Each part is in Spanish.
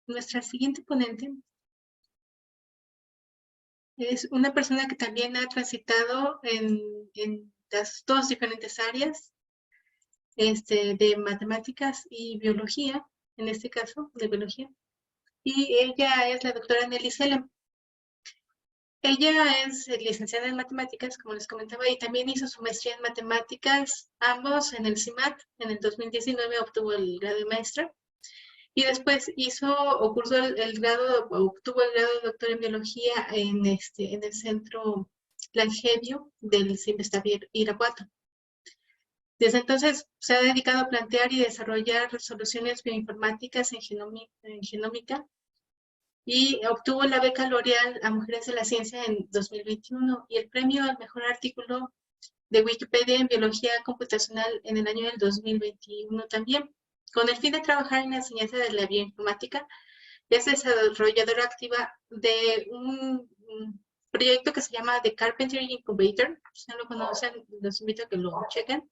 Nuestra siguiente ponente es una persona que también ha transitado en las dos diferentes áreas de matemáticas y biología, en este caso, de biología. Y ella es la doctora Nelly Selam. Ella es licenciada en matemáticas, como les comentaba, y también hizo su maestría en matemáticas, ambos en el CIMAT. En el 2019 obtuvo el grado de maestra. Y después cursó el grado, obtuvo el grado de doctor en biología en el centro Langevio del CIMESTAB Irapuato. Desde entonces se ha dedicado a plantear y desarrollar soluciones bioinformáticas en genómica y obtuvo la beca L'Oréal a Mujeres de la Ciencia en 2021 y el premio al mejor artículo de Wikipedia en biología computacional en el año del 2021 también. Con el fin de trabajar en la enseñanza de la bioinformática, es desarrolladora activa de un proyecto que se llama The Carpenter Incubator. Si no lo conocen, los invito a que lo chequen.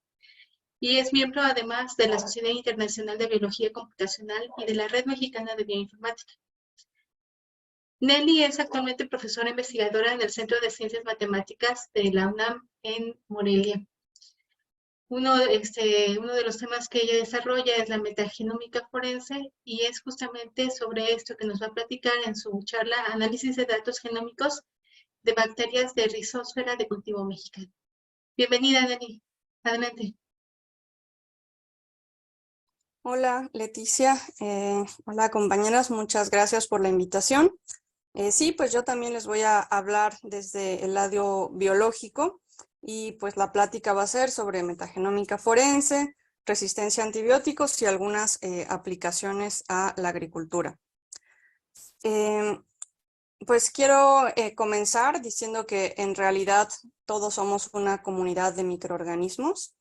Y es miembro además de la Sociedad Internacional de Biología Computacional y de la Red Mexicana de Bioinformática. Nelly es actualmente profesora investigadora en el Centro de Ciencias Matemáticas de la UNAM en Morelia. Uno de los temas que ella desarrolla es la metagenómica forense y es justamente sobre esto que nos va a platicar en su charla Análisis de datos genómicos de bacterias de rizósfera de cultivo mexicano. Bienvenida, Nelly. Adelante. Hola, Leticia. Hola, compañeras. Muchas gracias por la invitación. Sí, pues yo también les voy a hablar desde el lado biológico y pues la plática va a ser sobre metagenómica forense, resistencia a antibióticos y algunas aplicaciones a la agricultura. Pues quiero comenzar diciendo que en realidad todos somos una comunidad de microorganismos,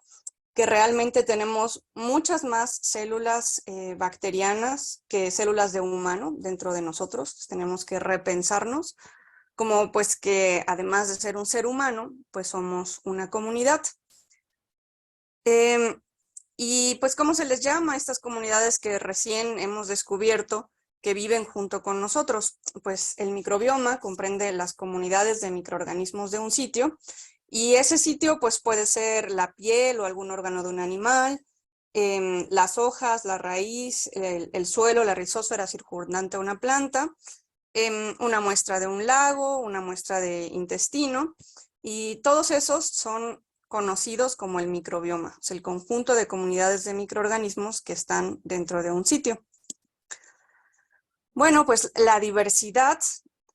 que realmente tenemos muchas más células bacterianas que células de un humano dentro de nosotros. Tenemos que repensarnos como pues que además de ser un ser humano, pues somos una comunidad. Y pues ¿cómo se les llama a estas comunidades que recién hemos descubierto que viven junto con nosotros? Pues el microbioma comprende las comunidades de microorganismos de un sitio, y ese sitio pues puede ser la piel o algún órgano de un animal, las hojas, la raíz, el suelo, la rizósfera circundante a una planta, una muestra de un lago, una muestra de intestino, y todos esos son conocidos como el microbioma, es el conjunto de comunidades de microorganismos que están dentro de un sitio. Bueno, pues la diversidad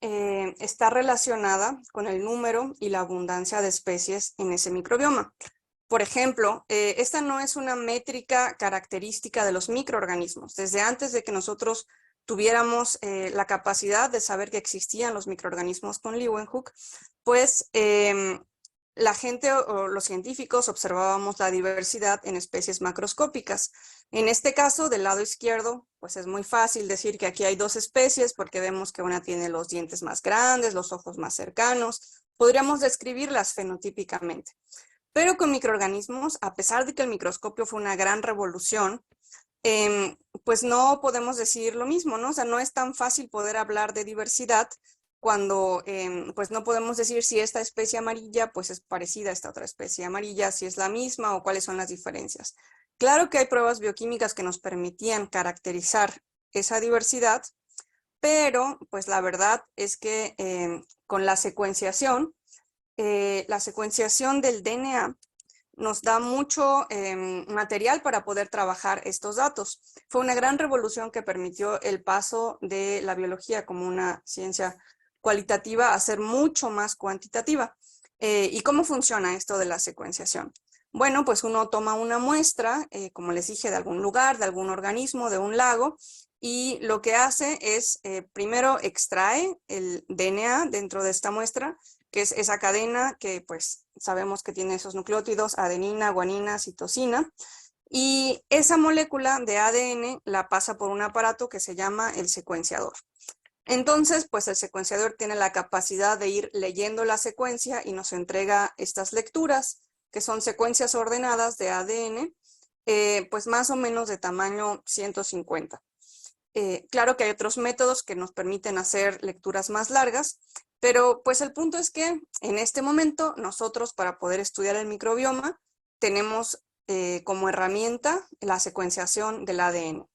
está relacionada con el número y la abundancia de especies en ese microbioma. Por ejemplo, esta no es una métrica característica de los microorganismos. Desde antes de que nosotros tuviéramos la capacidad de saber que existían los microorganismos con Leeuwenhoek, pues la gente o los científicos observábamos la diversidad en especies macroscópicas. En este caso, del lado izquierdo, pues es muy fácil decir que aquí hay dos especies porque vemos que una tiene los dientes más grandes, los ojos más cercanos. Podríamos describirlas fenotípicamente. Pero con microorganismos, a pesar de que el microscopio fue una gran revolución, pues no podemos decir lo mismo, ¿no? O sea, no es tan fácil poder hablar de diversidad cuando pues no podemos decir si esta especie amarilla pues es parecida a esta otra especie amarilla, si es la misma o cuáles son las diferencias. Claro que hay pruebas bioquímicas que nos permitían caracterizar esa diversidad, pero pues la verdad es que con la secuenciación del DNA nos da mucho material para poder trabajar estos datos. Fue una gran revolución que permitió el paso de la biología como una ciencia cualitativa a ser mucho más cuantitativa. ¿Y cómo funciona esto de la secuenciación? Bueno, pues uno toma una muestra, como les dije, de algún lugar, de algún organismo, de un lago, y lo que hace es, primero extrae el DNA dentro de esta muestra, que es esa cadena que pues sabemos que tiene esos nucleótidos, adenina, guanina, citosina, y esa molécula de ADN la pasa por un aparato que se llama el secuenciador. Entonces, pues el secuenciador tiene la capacidad de ir leyendo la secuencia y nos entrega estas lecturas, que son secuencias ordenadas de ADN, pues más o menos de tamaño 150. Claro que hay otros métodos que nos permiten hacer lecturas más largas, pero pues el punto es que en este momento nosotros, para poder estudiar el microbioma, tenemos como herramienta la secuenciación del ADN.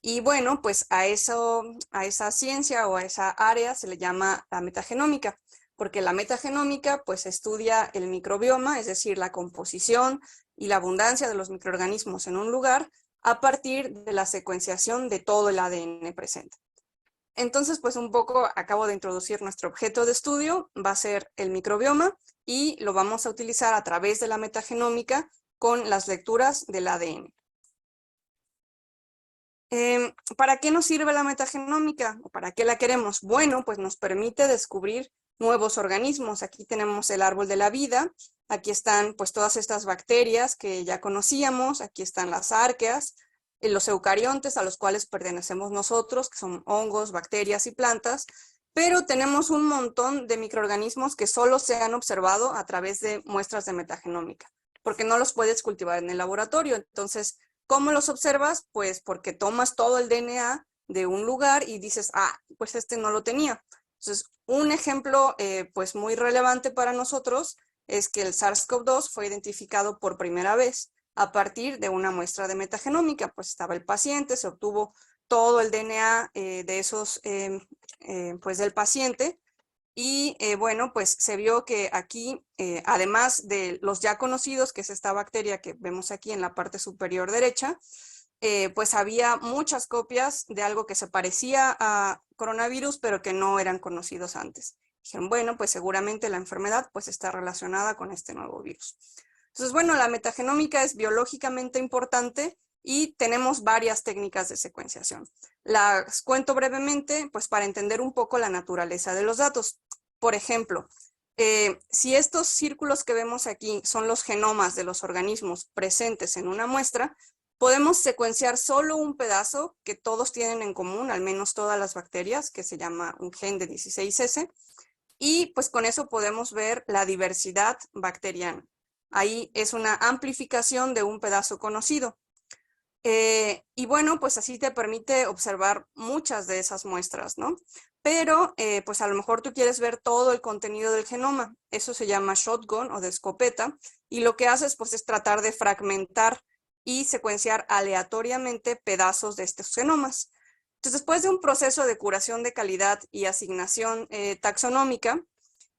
Y bueno, pues a esa ciencia o a esa área se le llama la metagenómica, porque la metagenómica pues estudia el microbioma, es decir, la composición y la abundancia de los microorganismos en un lugar a partir de la secuenciación de todo el ADN presente. Entonces, pues un poco acabo de introducir nuestro objeto de estudio, va a ser el microbioma y lo vamos a utilizar a través de la metagenómica con las lecturas del ADN. ¿Para qué nos sirve la metagenómica? ¿O para qué la queremos? Bueno, pues nos permite descubrir nuevos organismos. Aquí tenemos el árbol de la vida, aquí están pues todas estas bacterias que ya conocíamos, aquí están las arqueas, los eucariontes a los cuales pertenecemos nosotros, que son hongos, bacterias y plantas, pero tenemos un montón de microorganismos que solo se han observado a través de muestras de metagenómica, porque no los puedes cultivar en el laboratorio. Entonces, ¿cómo los observas? Pues porque tomas todo el DNA de un lugar y dices, pues este no lo tenía. Entonces, un ejemplo pues muy relevante para nosotros es que el SARS-CoV-2 fue identificado por primera vez a partir de una muestra de metagenómica. Pues estaba el paciente, se obtuvo todo el DNA de esos, pues del paciente. Y bueno, pues se vio que aquí, además de los ya conocidos, que es esta bacteria que vemos aquí en la parte superior derecha, pues había muchas copias de algo que se parecía a coronavirus, pero que no eran conocidos antes. Dijeron, bueno, pues seguramente la enfermedad pues está relacionada con este nuevo virus. Entonces, bueno, la metagenómica es biológicamente importante y tenemos varias técnicas de secuenciación. Las cuento brevemente, pues para entender un poco la naturaleza de los datos. Por ejemplo, si estos círculos que vemos aquí son los genomas de los organismos presentes en una muestra, podemos secuenciar solo un pedazo que todos tienen en común, al menos todas las bacterias, que se llama un gen de 16S, y pues con eso podemos ver la diversidad bacteriana. Ahí es una amplificación de un pedazo conocido. Y bueno, pues así te permite observar muchas de esas muestras, ¿no? Pero pues a lo mejor tú quieres ver todo el contenido del genoma. Eso se llama shotgun o de escopeta. Y lo que haces pues es tratar de fragmentar y secuenciar aleatoriamente pedazos de estos genomas. Entonces, después de un proceso de curación de calidad y asignación taxonómica,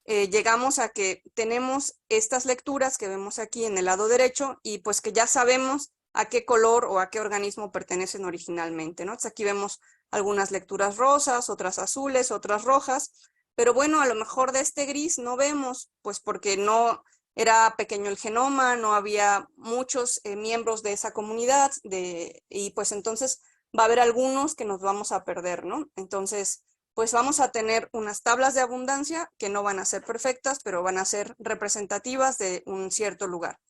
llegamos a que tenemos estas lecturas que vemos aquí en el lado derecho y pues que ya sabemos a qué color o a qué organismo pertenecen originalmente, ¿no? Entonces aquí vemos algunas lecturas rosas, otras azules, otras rojas, pero bueno, a lo mejor de este gris no vemos, pues porque no era pequeño el genoma, no había muchos miembros de esa comunidad, y pues entonces va a haber algunos que nos vamos a perder, ¿no? Entonces, pues vamos a tener unas tablas de abundancia que no van a ser perfectas, pero van a ser representativas de un cierto lugar.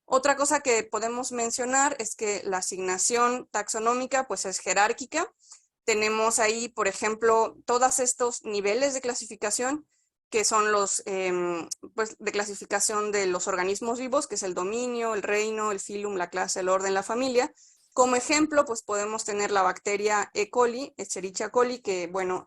Otra cosa que podemos mencionar es que la asignación taxonómica pues es jerárquica. Tenemos ahí, por ejemplo, todos estos niveles de clasificación que son los pues de clasificación de los organismos vivos, que es el dominio, el reino, el filum, la clase, el orden, la familia. Como ejemplo, pues podemos tener la bacteria E. coli, Escherichia coli, que bueno,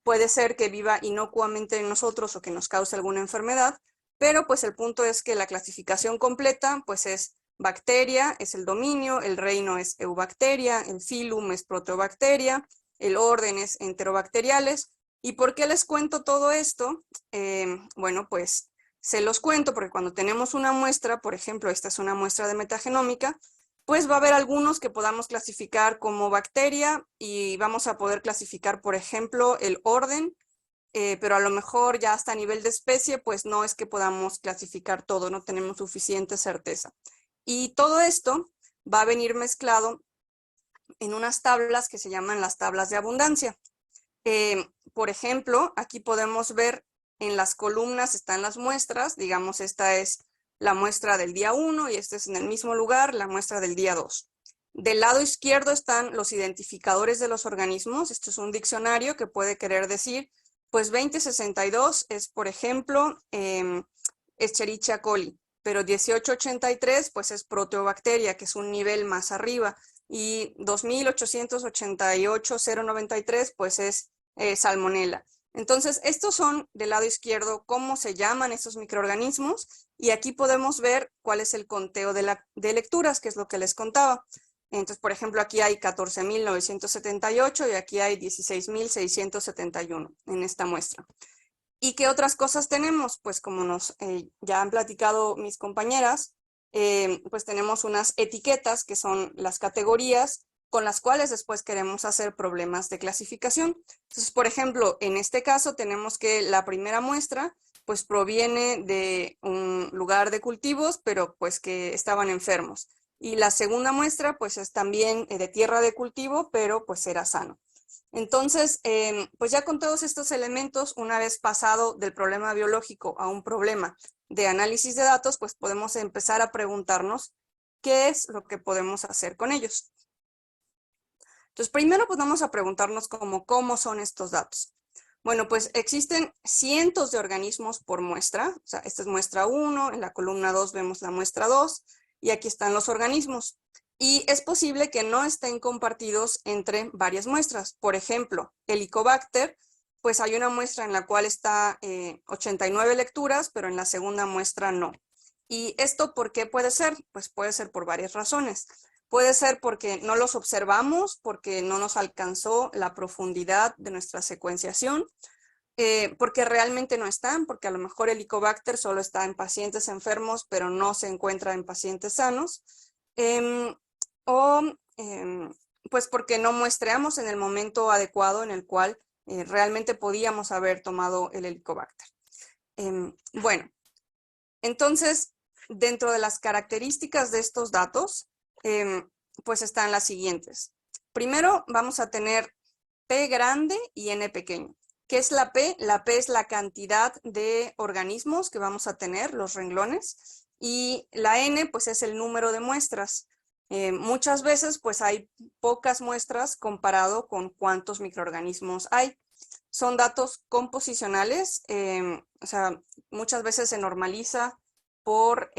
puede ser que viva inocuamente en nosotros o que nos cause alguna enfermedad, pero pues el punto es que la clasificación completa pues es bacteria, es el dominio, el reino es eubacteria, el filum es proteobacteria, el orden es enterobacteriales. ¿Y por qué les cuento todo esto? Bueno, pues se los cuento porque cuando tenemos una muestra, por ejemplo, esta es una muestra de metagenómica, pues va a haber algunos que podamos clasificar como bacteria y vamos a poder clasificar, por ejemplo, el orden, pero a lo mejor ya hasta a nivel de especie, pues no es que podamos clasificar todo, no tenemos suficiente certeza. Y todo esto va a venir mezclado en unas tablas que se llaman las tablas de abundancia. Por ejemplo, aquí podemos ver en las columnas están las muestras, digamos esta es la muestra del día 1 y esta es en el mismo lugar la muestra del día 2. Del lado izquierdo están los identificadores de los organismos, esto es un diccionario que puede querer decir, pues 2062 es por ejemplo Escherichia coli, pero 1883 pues es proteobacteria, que es un nivel más arriba. y 2888.093 pues es Salmonella. Entonces, estos son del lado izquierdo cómo se llaman estos microorganismos y aquí podemos ver cuál es el conteo de lecturas, que es lo que les contaba. Entonces, por ejemplo, aquí hay 14.978 y aquí hay 16.671 en esta muestra. ¿Y qué otras cosas tenemos? Pues como nos ya han platicado mis compañeras, pues tenemos unas etiquetas que son las categorías con las cuales después queremos hacer problemas de clasificación. Entonces, por ejemplo, en este caso tenemos que la primera muestra pues proviene de un lugar de cultivos, pero pues que estaban enfermos. Y la segunda muestra pues es también de tierra de cultivo, pero pues era sano. Entonces, pues ya con todos estos elementos, una vez pasado del problema biológico a un problema de análisis de datos, pues podemos empezar a preguntarnos qué es lo que podemos hacer con ellos. Entonces, primero pues vamos a preguntarnos cómo son estos datos. Bueno, pues existen cientos de organismos por muestra. O sea, esta es muestra 1, en la columna 2 vemos la muestra 2 y aquí están los organismos. Y es posible que no estén compartidos entre varias muestras. Por ejemplo, Helicobacter, pues hay una muestra en la cual está 89 lecturas, pero en la segunda muestra no. ¿Y esto por qué puede ser? Pues puede ser por varias razones. Puede ser porque no los observamos, porque no nos alcanzó la profundidad de nuestra secuenciación, porque realmente no están, porque a lo mejor el Helicobacter solo está en pacientes enfermos, pero no se encuentra en pacientes sanos, pues porque no muestreamos en el momento adecuado en el cual realmente podíamos haber tomado el Helicobacter. Bueno, entonces, dentro de las características de estos datos, pues están las siguientes. Primero vamos a tener P grande y N pequeño. ¿Qué es la P? La P es la cantidad de organismos que vamos a tener, los renglones, y la N pues es el número de muestras. Muchas veces pues hay pocas muestras comparado con cuántos microorganismos hay. Son datos composicionales, o sea, muchas veces se normaliza por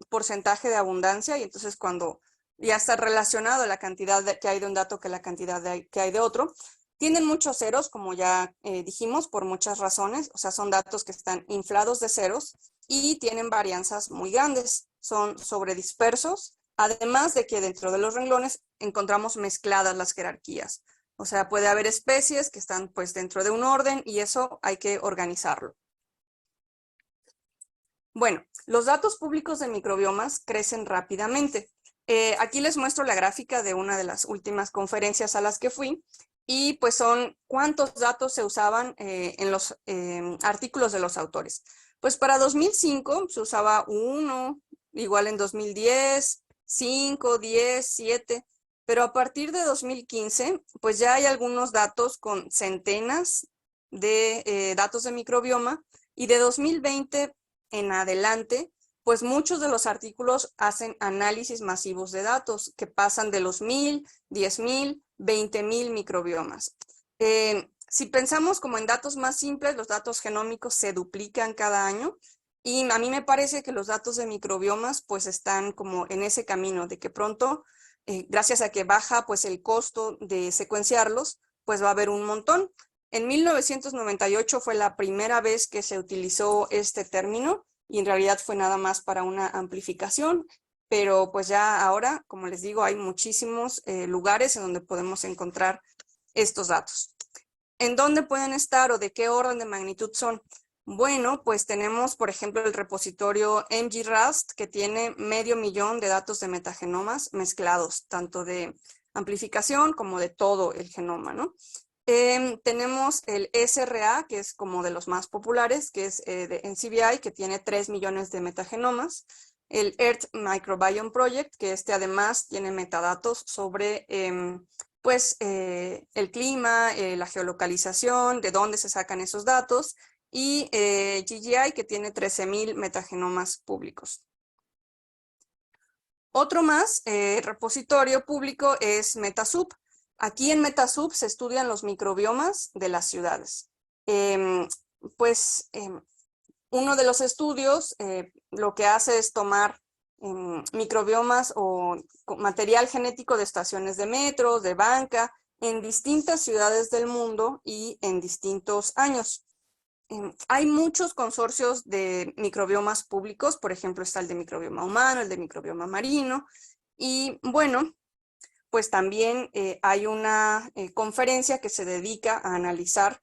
porcentaje de abundancia y entonces cuando ya está relacionado la cantidad que hay de un dato que la cantidad que hay de otro, tienen muchos ceros, como ya dijimos, por muchas razones, o sea, son datos que están inflados de ceros y tienen varianzas muy grandes, son sobredispersos, además de que dentro de los renglones encontramos mezcladas las jerarquías. O sea, puede haber especies que están pues dentro de un orden y eso hay que organizarlo. Bueno, los datos públicos de microbiomas crecen rápidamente. Aquí les muestro la gráfica de una de las últimas conferencias a las que fui y pues son cuántos datos se usaban en los artículos de los autores. Pues para 2005 se usaba 1, igual en 2010, 5, 10, 7... Pero a partir de 2015, pues ya hay algunos datos con centenas de datos de microbioma y de 2020 en adelante, pues muchos de los artículos hacen análisis masivos de datos que pasan de los 1000, 10.000, 20.000 microbiomas. Si pensamos como en datos más simples, los datos genómicos se duplican cada año y a mí me parece que los datos de microbiomas pues están como en ese camino de que pronto gracias a que baja pues el costo de secuenciarlos, pues va a haber un montón. En 1998 fue la primera vez que se utilizó este término y en realidad fue nada más para una amplificación, pero pues ya ahora, como les digo, hay muchísimos lugares en donde podemos encontrar estos datos. ¿En dónde pueden estar o de qué orden de magnitud son? Bueno, pues tenemos, por ejemplo, el repositorio MGRAST, que tiene 500.000 de datos de metagenomas mezclados, tanto de amplificación como de todo el genoma, ¿no? Tenemos el SRA, que es como de los más populares, que es de NCBI, que tiene 3 millones de metagenomas. El Earth Microbiome Project, que además tiene metadatos sobre pues, el clima, la geolocalización, de dónde se sacan esos datos, y GGI, que tiene 13.000 metagenomas públicos. Otro más, repositorio público, es Metasub. Aquí en Metasub se estudian los microbiomas de las ciudades. Uno de los estudios lo que hace es tomar microbiomas o material genético de estaciones de metro, de banca, en distintas ciudades del mundo y en distintos años. Hay muchos consorcios de microbiomas públicos, por ejemplo, está el de microbioma humano, el de microbioma marino, y bueno, pues también hay una conferencia que se dedica a analizar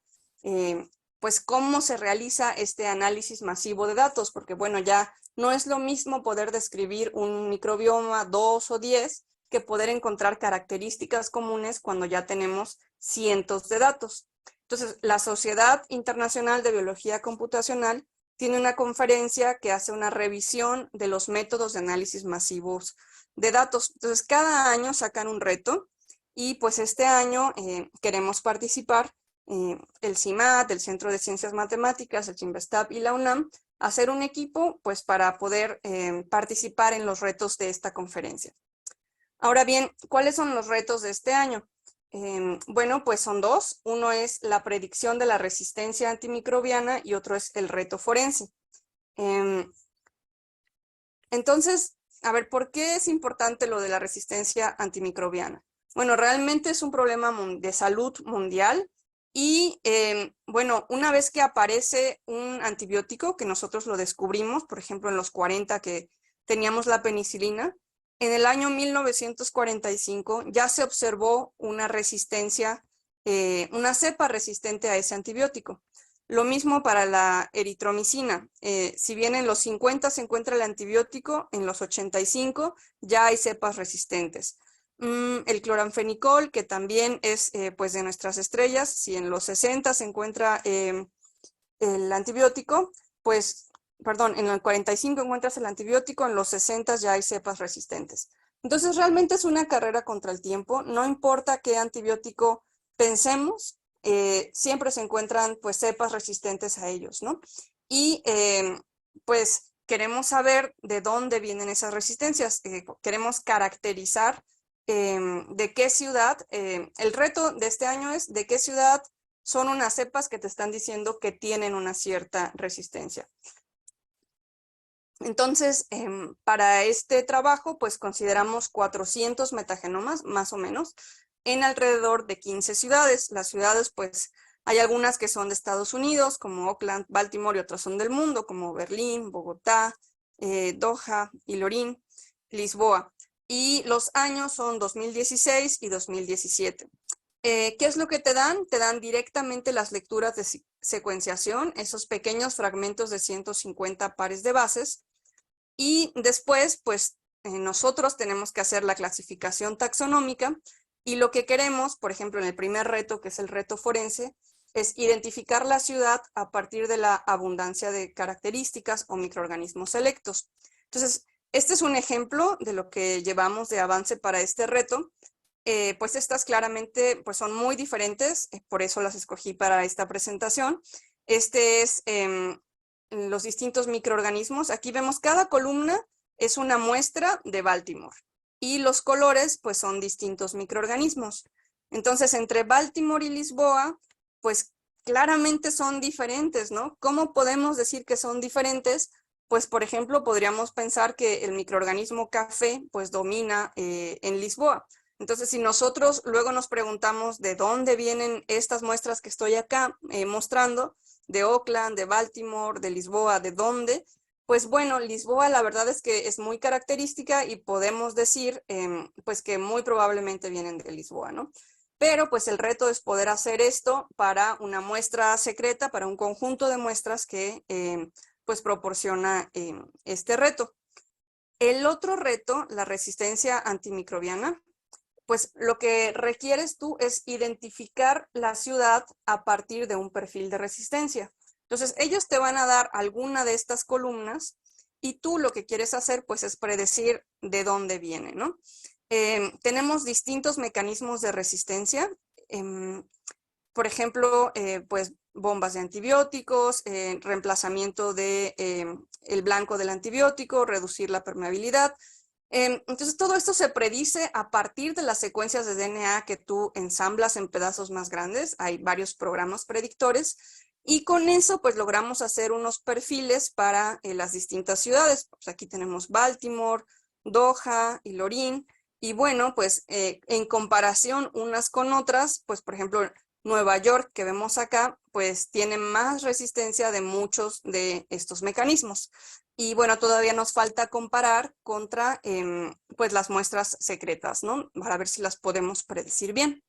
pues cómo se realiza este análisis masivo de datos, porque bueno, ya no es lo mismo poder describir un microbioma 2 o 10 que poder encontrar características comunes cuando ya tenemos cientos de datos. Entonces, la Sociedad Internacional de Biología Computacional tiene una conferencia que hace una revisión de los métodos de análisis masivos de datos. Entonces, cada año sacan un reto y pues este año queremos participar el CIMAT, el Centro de Ciencias Matemáticas, el CIMBESTAB y la UNAM, hacer un equipo pues para poder participar en los retos de esta conferencia. Ahora bien, ¿cuáles son los retos de este año? Bueno, pues son dos. Uno es la predicción de la resistencia antimicrobiana y otro es el reto forense. Entonces, a ver, ¿por qué es importante lo de la resistencia antimicrobiana? Bueno, realmente es un problema de salud mundial y, bueno, una vez que aparece un antibiótico, que nosotros lo descubrimos, por ejemplo, en los 40 que teníamos la penicilina, en el año 1945 ya se observó una resistencia, una cepa resistente a ese antibiótico. Lo mismo para la eritromicina. Si bien en los 50 se encuentra el antibiótico, en los 85 ya hay cepas resistentes. El cloranfenicol, que también es pues de nuestras estrellas, si en los 60 se encuentra el antibiótico, pues, perdón, en el 45 encuentras el antibiótico, en los 60 ya hay cepas resistentes. Entonces realmente es una carrera contra el tiempo, no importa qué antibiótico pensemos, siempre se encuentran pues cepas resistentes a ellos, ¿no? Y pues queremos saber de dónde vienen esas resistencias, queremos caracterizar de qué ciudad, el reto de este año es de qué ciudad son unas cepas que te están diciendo que tienen una cierta resistencia. Entonces, para este trabajo, pues consideramos 400 metagenomas, más o menos, en alrededor de 15 ciudades. Las ciudades, pues, hay algunas que son de Estados Unidos, como Oakland, Baltimore, y otras son del mundo, como Berlín, Bogotá, Doha, Ilorin, Lisboa. Y los años son 2016 y 2017. ¿Qué es lo que te dan? Te dan directamente las lecturas de secuenciación, esos pequeños fragmentos de 150 pares de bases, y después, pues, nosotros tenemos que hacer la clasificación taxonómica, y lo que queremos, por ejemplo, en el primer reto, que es el reto forense, es identificar la ciudad a partir de la abundancia de características o microorganismos selectos. Entonces, este es un ejemplo de lo que llevamos de avance para este reto. Pues estas claramente pues son muy diferentes, por eso las escogí para esta presentación. Este es los distintos microorganismos. Aquí vemos cada columna es una muestra de Baltimore y los colores pues son distintos microorganismos. Entonces entre Baltimore y Lisboa pues claramente son diferentes, ¿no? ¿Cómo podemos decir que son diferentes? Pues por ejemplo podríamos pensar que el microorganismo café pues domina en Lisboa. Entonces, si nosotros luego nos preguntamos de dónde vienen estas muestras que estoy acá mostrando, de Oakland, de Baltimore, de Lisboa, ¿de dónde? Pues bueno, Lisboa la verdad es que es muy característica y podemos decir pues que muy probablemente vienen de Lisboa, ¿no? Pero pues el reto es poder hacer esto para una muestra secreta, para un conjunto de muestras que pues proporciona este reto. El otro reto, la resistencia antimicrobiana, pues lo que requieres tú es identificar la ciudad a partir de un perfil de resistencia. Entonces, ellos te van a dar alguna de estas columnas y tú lo que quieres hacer pues es predecir de dónde viene, ¿no? Tenemos distintos mecanismos de resistencia. Por ejemplo, pues bombas de antibióticos, reemplazamiento de el blanco del antibiótico, reducir la permeabilidad. Entonces todo esto se predice a partir de las secuencias de DNA que tú ensamblas en pedazos más grandes. Hay varios programas predictores Y con eso, pues logramos hacer unos perfiles para las distintas ciudades. Pues aquí tenemos Baltimore, Doha y Lorín. Y bueno, pues en comparación unas con otras, pues por ejemplo, Nueva York, que vemos acá, pues tiene más resistencia de muchos de estos mecanismos. Y bueno, todavía nos falta comparar contra pues las muestras secretas, ¿no? Para ver si las podemos predecir bien.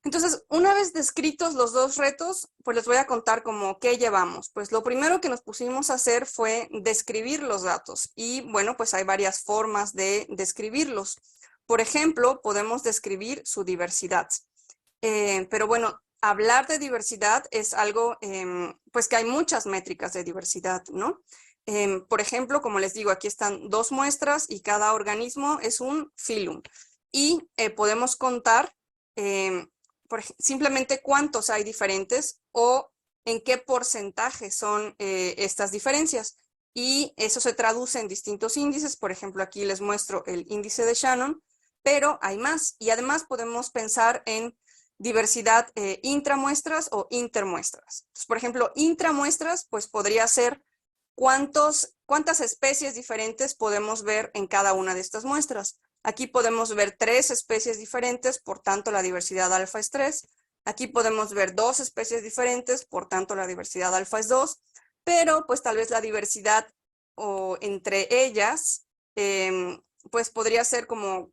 Entonces, una vez descritos los dos retos, pues les voy a contar como qué llevamos. Pues lo primero que nos pusimos a hacer fue describir los datos. Y bueno, pues hay varias formas de describirlos. Por ejemplo, podemos describir su diversidad. Pero bueno, hablar de diversidad es algo, pues que hay muchas métricas de diversidad, ¿no? Por ejemplo, como les digo, aquí están dos muestras y cada organismo es un filum. Y podemos contar simplemente cuántos hay diferentes o en qué porcentaje son estas diferencias. Y eso se traduce en distintos índices. Por ejemplo, aquí les muestro el índice de Shannon, pero hay más. Y además podemos pensar en diversidad intramuestras o intermuestras. Entonces, por ejemplo, intramuestras, pues podría ser cuántas especies diferentes podemos ver en cada una de estas muestras. Aquí podemos ver 3 especies diferentes, por tanto la diversidad alfa es 3. Aquí podemos ver 2 especies diferentes, por tanto la diversidad alfa es 2. Pero pues tal vez la diversidad o entre ellas, pues podría ser como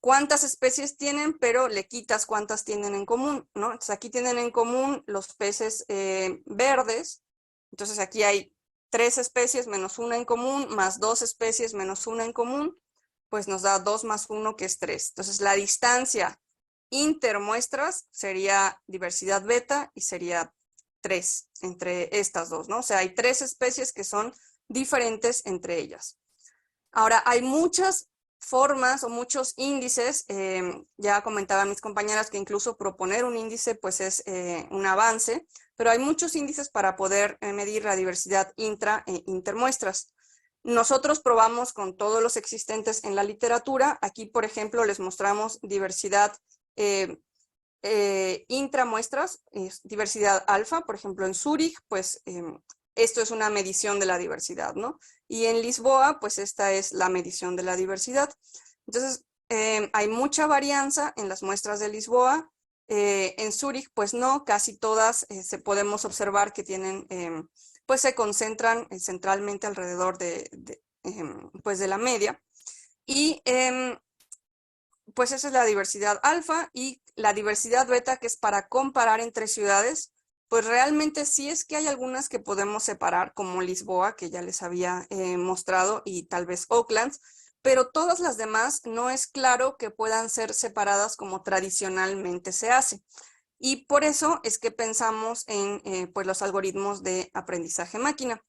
cuántas especies tienen, pero le quitas cuántas tienen en común, ¿no? Entonces aquí tienen en común los peces verdes. Entonces aquí hay 3 especies menos 1 en común, más 2 especies menos 1 en común, pues nos da 2 más 1, que es 3. Entonces la distancia intermuestras sería diversidad beta y sería 3 entre estas dos, ¿no? O sea, hay 3 especies que son diferentes entre ellas. Ahora, hay muchas formas o muchos índices. Ya comentaban mis compañeras que incluso proponer un índice pues es un avance, pero hay muchos índices para poder medir la diversidad intra e intermuestras. Nosotros probamos con todos los existentes en la literatura. Aquí, por ejemplo, les mostramos diversidad intramuestras, diversidad alfa. Por ejemplo, en Zúrich, pues esto es una medición de la diversidad, ¿no? Y en Lisboa, pues esta es la medición de la diversidad. Entonces, hay mucha varianza en las muestras de Lisboa. En Zúrich, pues no, casi todas se podemos observar que tienen, pues se concentran centralmente alrededor pues de la media. Y pues esa es la diversidad alfa, y la diversidad beta, que es para comparar entre ciudades. Pues realmente sí es que hay algunas que podemos separar, como Lisboa, que ya les había mostrado, y tal vez Oakland, pero todas las demás no es claro que puedan ser separadas como tradicionalmente se hace. Y por eso es que pensamos en pues los algoritmos de aprendizaje máquina.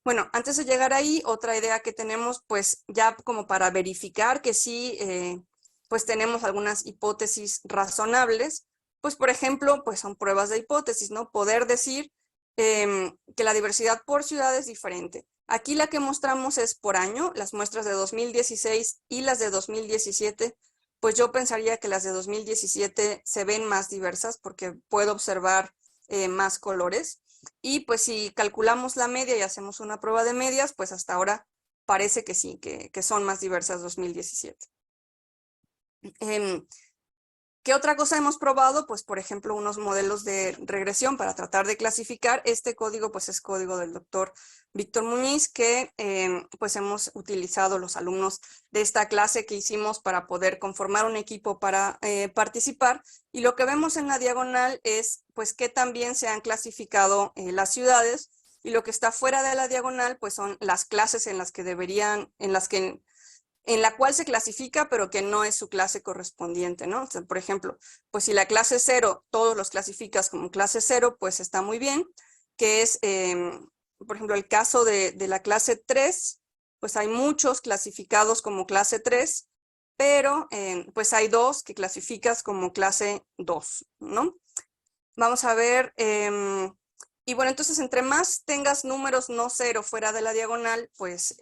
Bueno, antes de llegar ahí, otra idea que tenemos, pues ya como para verificar que sí, pues tenemos algunas hipótesis razonables, pues por ejemplo, pues son pruebas de hipótesis, ¿no? Poder decir que la diversidad por ciudad es diferente. Aquí la que mostramos es por año, las muestras de 2016 y las de 2017, pues yo pensaría que las de 2017 se ven más diversas porque puedo observar más colores. Y pues si calculamos la media y hacemos una prueba de medias, pues hasta ahora parece que sí, que son más diversas 2017. ¿Qué otra cosa hemos probado? Pues, por ejemplo, unos modelos de regresión para tratar de clasificar. Este código, pues, es código del doctor Víctor Muñiz, que pues hemos utilizado los alumnos de esta clase que hicimos para poder conformar un equipo para participar. Y lo que vemos en la diagonal es, pues, que también se han clasificado las ciudades, y lo que está fuera de la diagonal, pues, son las clases en las que en la cual se clasifica, pero que no es su clase correspondiente, ¿no? O sea, por ejemplo, pues si la clase 0, todos los clasificas como clase 0, pues está muy bien, que es, por ejemplo, el caso de la clase 3, pues hay muchos clasificados como clase 3, pero pues hay 2 que clasificas como clase 2, ¿no? Vamos a ver, y bueno, entonces entre más tengas números no 0 fuera de la diagonal, pues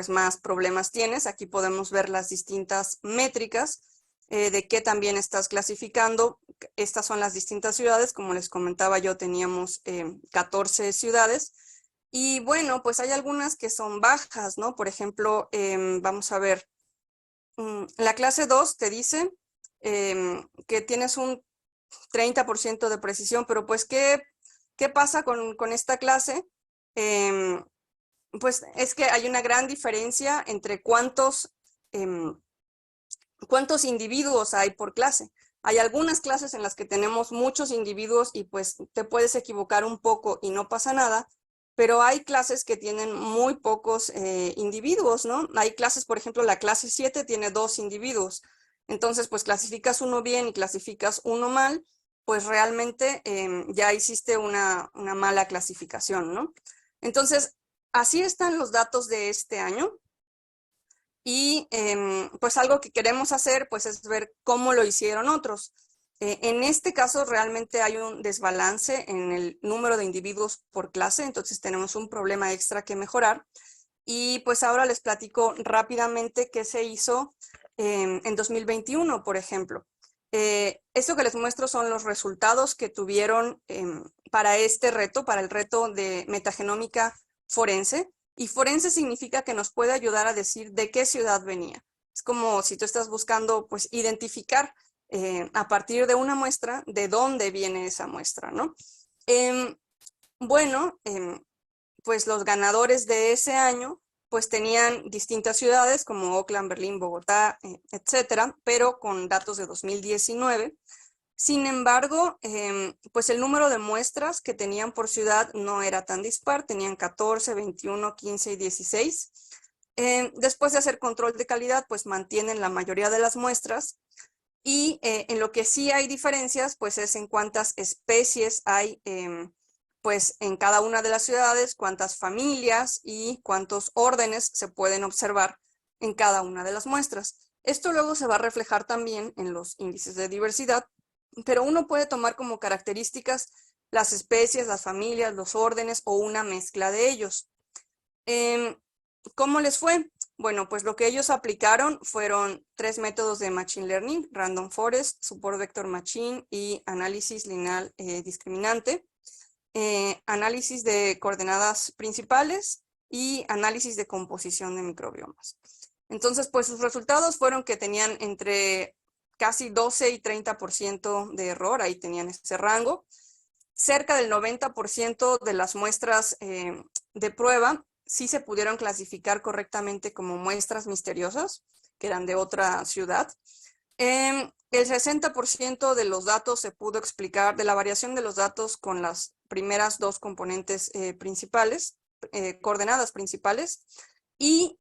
más problemas tienes. Aquí podemos ver las distintas métricas de qué también estás clasificando, estas son las distintas ciudades. Como les comentaba yo, teníamos 14 ciudades. Y bueno, pues hay algunas que son bajas, ¿no? Por ejemplo, vamos a ver, la clase 2 te dice que tienes un 30% de precisión, pero pues, ¿qué pasa con esta clase? Pues es que hay una gran diferencia entre cuántos individuos hay por clase. Hay algunas clases en las que tenemos muchos individuos y pues te puedes equivocar un poco y no pasa nada, pero hay clases que tienen muy pocos individuos, ¿no? Hay clases, por ejemplo, la clase 7 tiene 2 individuos. Entonces, pues clasificas uno bien y clasificas uno mal, pues realmente ya hiciste una mala clasificación, ¿no? Entonces, así están los datos de este año. Y pues algo que queremos hacer pues es ver cómo lo hicieron otros. En este caso realmente hay un desbalance en el número de individuos por clase, entonces tenemos un problema extra que mejorar. Y pues ahora les platico rápidamente qué se hizo en 2021, por ejemplo. Esto que les muestro son los resultados que tuvieron para este reto, para el reto de metagenómica forense. Y forense significa que nos puede ayudar a decir de qué ciudad venía. Es como si tú estás buscando, pues, identificar a partir de una muestra de dónde viene esa muestra, ¿no? Bueno, pues los ganadores de ese año, pues tenían distintas ciudades como Oakland, Berlín, Bogotá, etcétera, pero con datos de 2019. Sin embargo, pues el número de muestras que tenían por ciudad no era tan dispar, tenían 14, 21, 15 y 16. Después de hacer control de calidad, pues mantienen la mayoría de las muestras. Y en lo que sí hay diferencias, pues es en cuántas especies hay pues en cada una de las ciudades, cuántas familias y cuántos órdenes se pueden observar en cada una de las muestras. Esto luego se va a reflejar también en los índices de diversidad, pero uno puede tomar como características las especies, las familias, los órdenes o una mezcla de ellos. ¿Cómo les fue? Bueno, pues lo que ellos aplicaron fueron 3 métodos de Machine Learning: Random Forest, Support Vector Machine y análisis lineal discriminante, análisis de coordenadas principales y análisis de composición de microbiomas. Entonces, pues sus resultados fueron que tenían entre casi 12 y 30% de error, ahí tenían ese rango. Cerca del 90% de las muestras de prueba sí se pudieron clasificar correctamente como muestras misteriosas, que eran de otra ciudad. El 60% de los datos se pudo explicar, de la variación de los datos con las primeras 2 componentes principales, coordenadas principales. Y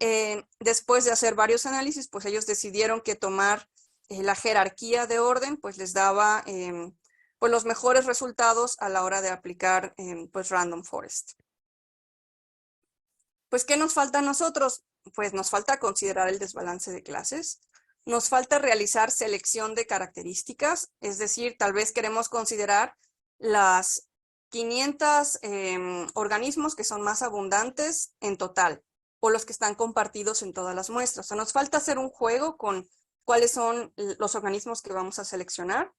después de hacer varios análisis, pues ellos decidieron que tomar la jerarquía de orden, pues les daba pues los mejores resultados a la hora de aplicar pues Random Forest. Pues, ¿qué nos falta a nosotros? Pues nos falta considerar el desbalance de clases, nos falta realizar selección de características, es decir, tal vez queremos considerar las 500 organismos que son más abundantes en total, o los que están compartidos en todas las muestras. O sea, nos falta hacer un juego con cuáles son los organismos que vamos a seleccionar,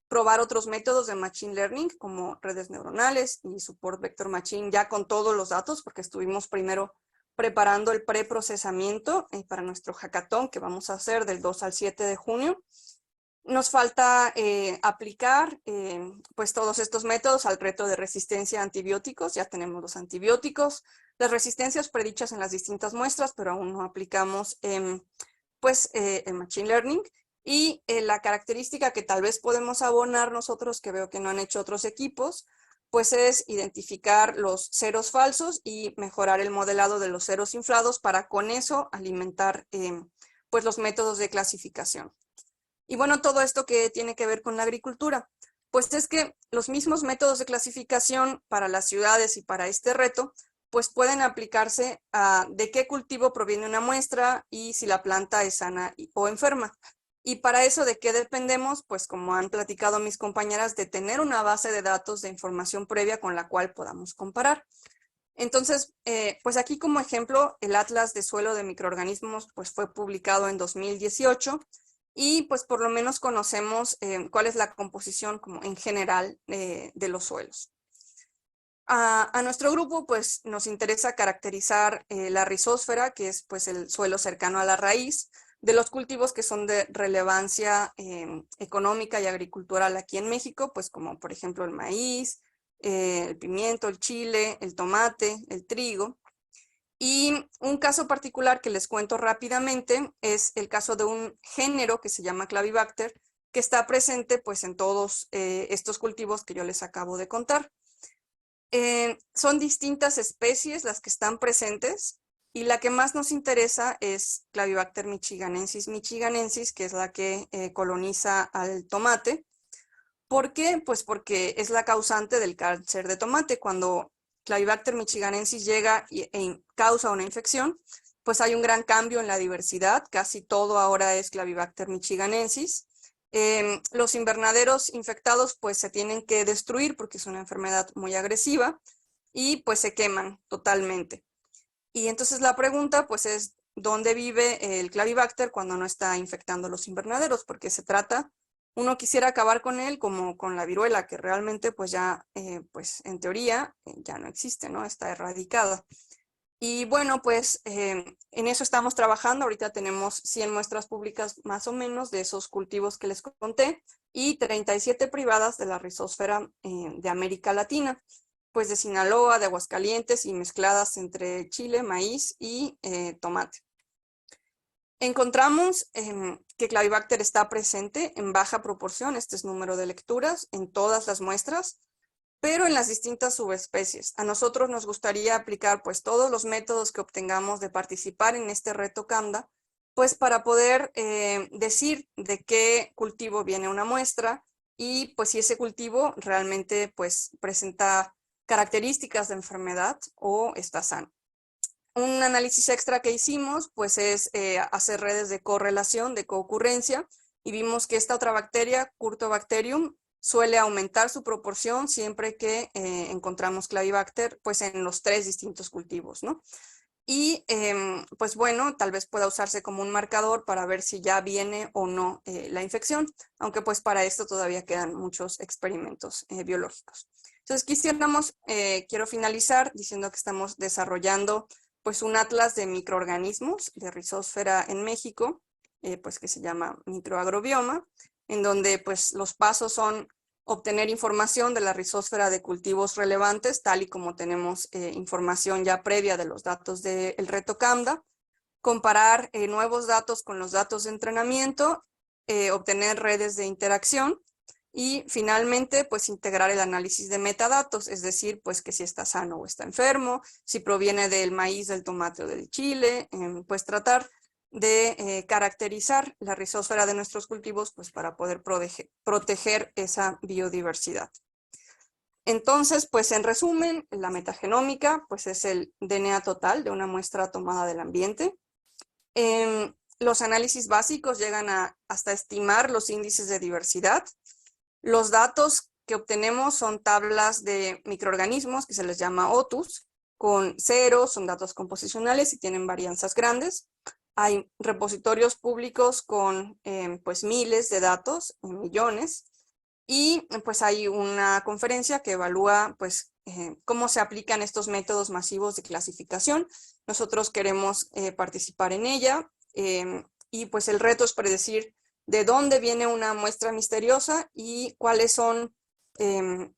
probar otros métodos de Machine Learning como redes neuronales y Support Vector Machine ya con todos los datos, porque estuvimos primero preparando el preprocesamiento para nuestro hackathon que vamos a hacer del 2 al 7 de junio. Nos falta aplicar pues todos estos métodos al reto de resistencia a antibióticos. Ya tenemos los antibióticos, las resistencias predichas en las distintas muestras, pero aún no aplicamos pues el Machine Learning. Y la característica que tal vez podemos abonar nosotros, que veo que no han hecho otros equipos, pues es identificar los ceros falsos y mejorar el modelado de los ceros inflados para con eso alimentar pues los métodos de clasificación. Y bueno, todo esto que tiene que ver con la agricultura, pues es que los mismos métodos de clasificación para las ciudades y para este reto, pues pueden aplicarse a de qué cultivo proviene una muestra y si la planta es sana o enferma. Y para eso, ¿de qué dependemos? Pues como han platicado mis compañeras, de tener una base de datos de información previa con la cual podamos comparar. Entonces, pues aquí como ejemplo, el Atlas de Suelo de Microorganismos pues fue publicado en 2018 y pues por lo menos conocemos cuál es la composición como en general de los suelos. A nuestro grupo pues nos interesa caracterizar la rizósfera, que es pues el suelo cercano a la raíz, de los cultivos que son de relevancia económica y agricultural aquí en México, pues como por ejemplo el maíz, el pimiento, el chile, el tomate, el trigo. Y un caso particular que les cuento rápidamente es el caso de un género que se llama Clavibacter, que está presente pues en todos estos cultivos que yo les acabo de contar. Son distintas especies las que están presentes y la que más nos interesa es Clavibacter michiganensis, que es la que coloniza al tomate. ¿Por qué? Pues porque es la causante del cáncer de tomate. Cuando Clavibacter michiganensis llega e causa una infección, pues hay un gran cambio en la diversidad. Casi todo ahora es Clavibacter michiganensis. Los invernaderos infectados pues se tienen que destruir porque es una enfermedad muy agresiva y pues se queman totalmente. Y entonces la pregunta pues es, ¿dónde vive el Clavibacter cuando no está infectando los invernaderos? Porque se trata, uno quisiera acabar con él como con la viruela, que realmente pues ya, pues en teoría ya no existe, ¿no? Está erradicada. Y bueno, pues en eso estamos trabajando. Ahorita tenemos 100 muestras públicas más o menos de esos cultivos que les conté y 37 privadas de la rizósfera de América Latina, pues de Sinaloa, de Aguascalientes y mezcladas entre chile, maíz y tomate. Encontramos que Clavibacter está presente en baja proporción, este es número de lecturas, en todas las muestras, pero en las distintas subespecies. A nosotros nos gustaría aplicar pues todos los métodos que obtengamos de participar en este reto CAMDA, pues para poder decir de qué cultivo viene una muestra y pues si ese cultivo realmente pues presenta características de enfermedad o está sano. Un análisis extra que hicimos pues es hacer redes de correlación, de coocurrencia, y vimos que esta otra bacteria, Curtobacterium, suele aumentar su proporción siempre que encontramos Clavibacter pues en los 3 distintos cultivos, ¿no? Y pues bueno, tal vez pueda usarse como un marcador para ver si ya viene o no la infección, aunque pues para esto todavía quedan muchos experimentos biológicos. Entonces quiero finalizar diciendo que estamos desarrollando pues un atlas de microorganismos de rizósfera en México, pues que se llama microagrobioma, en donde pues los pasos son obtener información de la rizósfera de cultivos relevantes, tal y como tenemos información ya previa de los datos del reto CAMDA, comparar nuevos datos con los datos de entrenamiento, obtener redes de interacción y finalmente pues integrar el análisis de metadatos, es decir, pues que si está sano o está enfermo, si proviene del maíz, del tomate o del chile, pues tratar de caracterizar la rizósfera de nuestros cultivos pues para poder proteger esa biodiversidad. Entonces, pues en resumen, la metagenómica pues es el DNA total de una muestra tomada del ambiente. Los análisis básicos llegan hasta estimar los índices de diversidad. Los datos que obtenemos son tablas de microorganismos que se les llama OTUS, con ceros, son datos composicionales y tienen varianzas grandes. Hay repositorios públicos con pues miles de datos, millones, y pues hay una conferencia que evalúa pues cómo se aplican estos métodos masivos de clasificación. Nosotros queremos participar en ella y pues el reto es predecir de dónde viene una muestra misteriosa y cuáles son,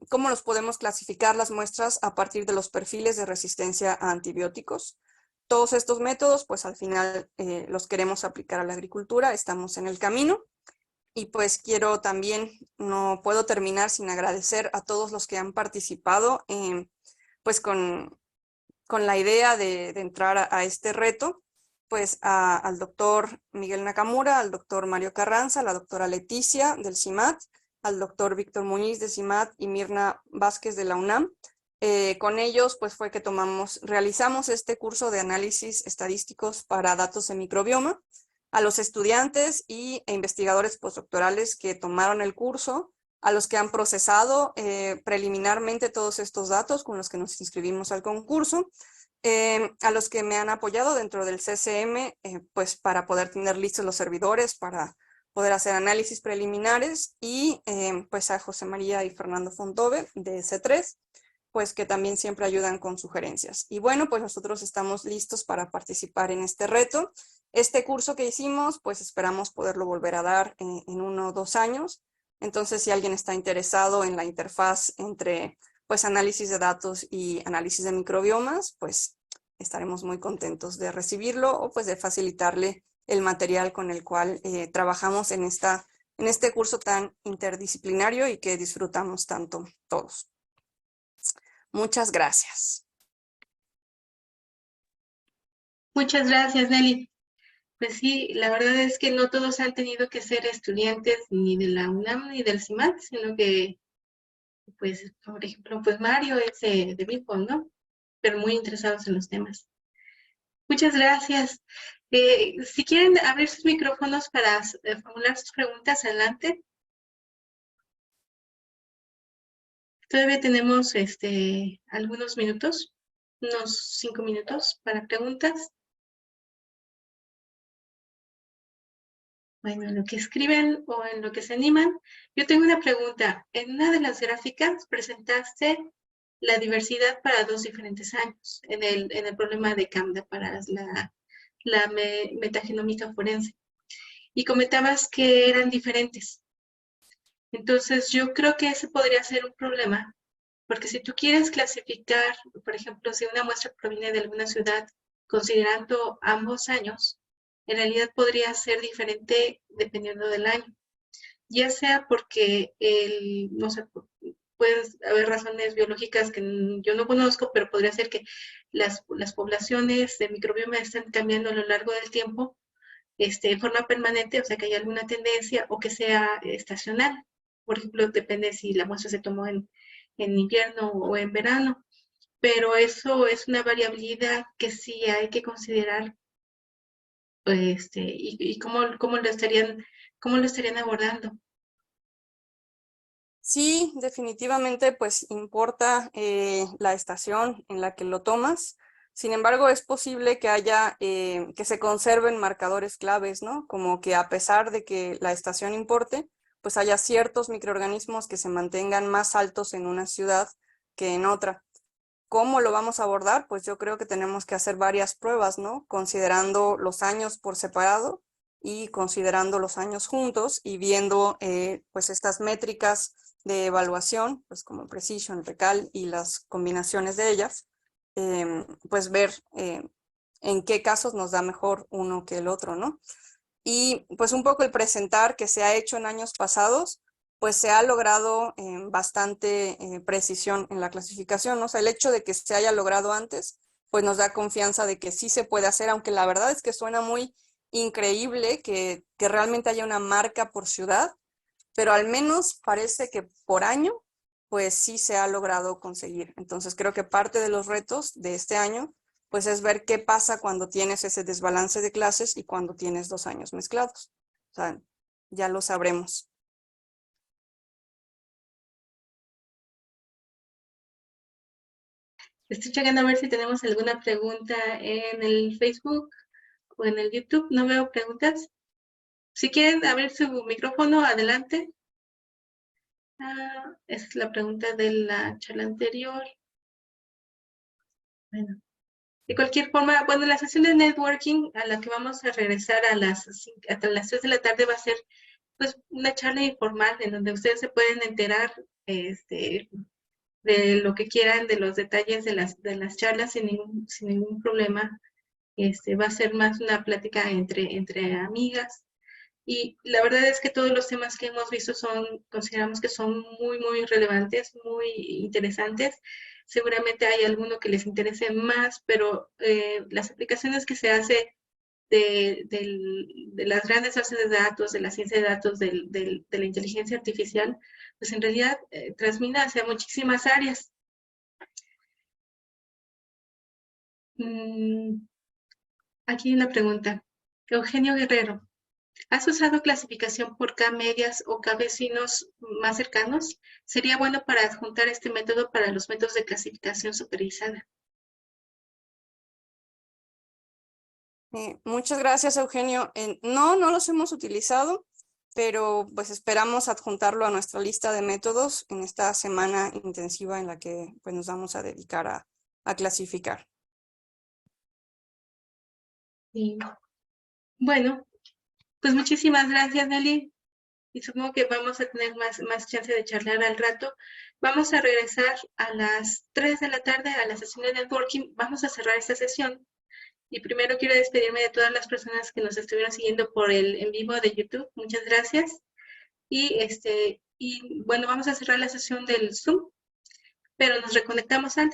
cómo los podemos clasificar las muestras a partir de los perfiles de resistencia a antibióticos. Todos estos métodos, pues al final los queremos aplicar a la agricultura, estamos en el camino. Y pues quiero también, no puedo terminar sin agradecer a todos los que han participado pues con la idea de entrar a este reto, pues al doctor Miguel Nakamura, al doctor Mario Carranza, a la doctora Leticia del CIMAT, al doctor Víctor Muñiz de CIMAT y Mirna Vázquez de la UNAM. Con ellos pues fue que realizamos este curso de análisis estadísticos para datos de microbioma. A los estudiantes e investigadores postdoctorales que tomaron el curso, a los que han procesado preliminarmente todos estos datos con los que nos inscribimos al concurso, a los que me han apoyado dentro del CCM, pues para poder tener listos los servidores, para poder hacer análisis preliminares, y pues a José María y Fernando Fontove de C3, pues que también siempre ayudan con sugerencias. Y bueno, pues nosotros estamos listos para participar en este reto. Este curso que hicimos, pues esperamos poderlo volver a dar en 1 o 2 años. Entonces, si alguien está interesado en la interfaz entre pues análisis de datos y análisis de microbiomas, pues estaremos muy contentos de recibirlo o pues de facilitarle el material con el cual trabajamos en este curso tan interdisciplinario y que disfrutamos tanto todos. Muchas gracias. Muchas gracias, Nelly. Pues sí, la verdad es que no todos han tenido que ser estudiantes ni de la UNAM ni del CIMAT, sino que, pues, por ejemplo, pues Mario es de Bilbo, ¿no? Pero muy interesados en los temas. Muchas gracias. Si quieren abrir sus micrófonos para formular sus preguntas, adelante. Todavía tenemos algunos minutos, unos 5 minutos para preguntas. Bueno, en lo que escriben o en lo que se animan, yo tengo una pregunta. En una de las gráficas presentaste la diversidad para 2 diferentes años en el problema de CAMDA para la metagenómica forense. Y comentabas que eran diferentes. Entonces, yo creo que ese podría ser un problema, porque si tú quieres clasificar, por ejemplo, si una muestra proviene de alguna ciudad, considerando ambos años, en realidad podría ser diferente dependiendo del año. Ya sea porque, no sé, pueden haber razones biológicas que yo no conozco, pero podría ser que las poblaciones de microbioma están cambiando a lo largo del tiempo en forma permanente, o sea que hay alguna tendencia, o que sea estacional. Por ejemplo, depende si la muestra se tomó en invierno o en verano, pero eso es una variabilidad que sí hay que considerar, y cómo lo estarían abordando. Sí, definitivamente pues importa la estación en la que lo tomas. Sin embargo, es posible que haya, que se conserven marcadores claves, ¿no? Como que a pesar de que la estación importe, pues haya ciertos microorganismos que se mantengan más altos en una ciudad que en otra. ¿Cómo lo vamos a abordar? Pues yo creo que tenemos que hacer varias pruebas, ¿no? Considerando los años por separado y considerando los años juntos y viendo pues estas métricas de evaluación, pues como Precision, Recal y las combinaciones de ellas, pues ver en qué casos nos da mejor uno que el otro, ¿no? Y pues un poco el presentar que se ha hecho en años pasados, pues se ha logrado bastante precisión en la clasificación, ¿no? O sea, el hecho de que se haya logrado antes, pues nos da confianza de que sí se puede hacer, aunque la verdad es que suena muy increíble que realmente haya una marca por ciudad, pero al menos parece que por año, pues sí se ha logrado conseguir. Entonces creo que parte de los retos de este año, pues es ver qué pasa cuando tienes ese desbalance de clases y cuando tienes 2 años mezclados. O sea, ya lo sabremos. Estoy checando a ver si tenemos alguna pregunta en el Facebook o en el YouTube. No veo preguntas. Si quieren abrir su micrófono, adelante. Esa es la pregunta de la charla anterior. Bueno, de cualquier forma, bueno, la sesión de networking a la que vamos a regresar hasta las 3 de la tarde va a ser pues una charla informal en donde ustedes se pueden enterar de lo que quieran, de los detalles de las charlas sin ningún problema. Va a ser más una plática entre amigas. Y la verdad es que todos los temas que hemos visto consideramos que son muy, muy relevantes, muy interesantes. Seguramente hay alguno que les interese más, pero las aplicaciones que se hace de las grandes bases de datos, de la ciencia de datos, de la inteligencia artificial, pues en realidad transmina hacia muchísimas áreas. Aquí hay una pregunta. Eugenio Guerrero. ¿Has usado clasificación por K-medias o K-vecinos más cercanos? Sería bueno para adjuntar este método para los métodos de clasificación supervisada. Muchas gracias, Eugenio. No los hemos utilizado. pero pues esperamos adjuntarlo a nuestra lista de métodos en esta semana intensiva en la que pues, nos vamos a dedicar a clasificar. Y, bueno, pues muchísimas gracias, Nelly. Y supongo que vamos a tener más chance de charlar al rato. Vamos a regresar a las 3 de la tarde a la sesión de networking. Vamos a cerrar esta sesión. Y primero quiero despedirme de todas las personas que nos estuvieron siguiendo por el en vivo de YouTube. Muchas gracias. Y bueno, vamos a cerrar la sesión del Zoom, pero nos reconectamos antes.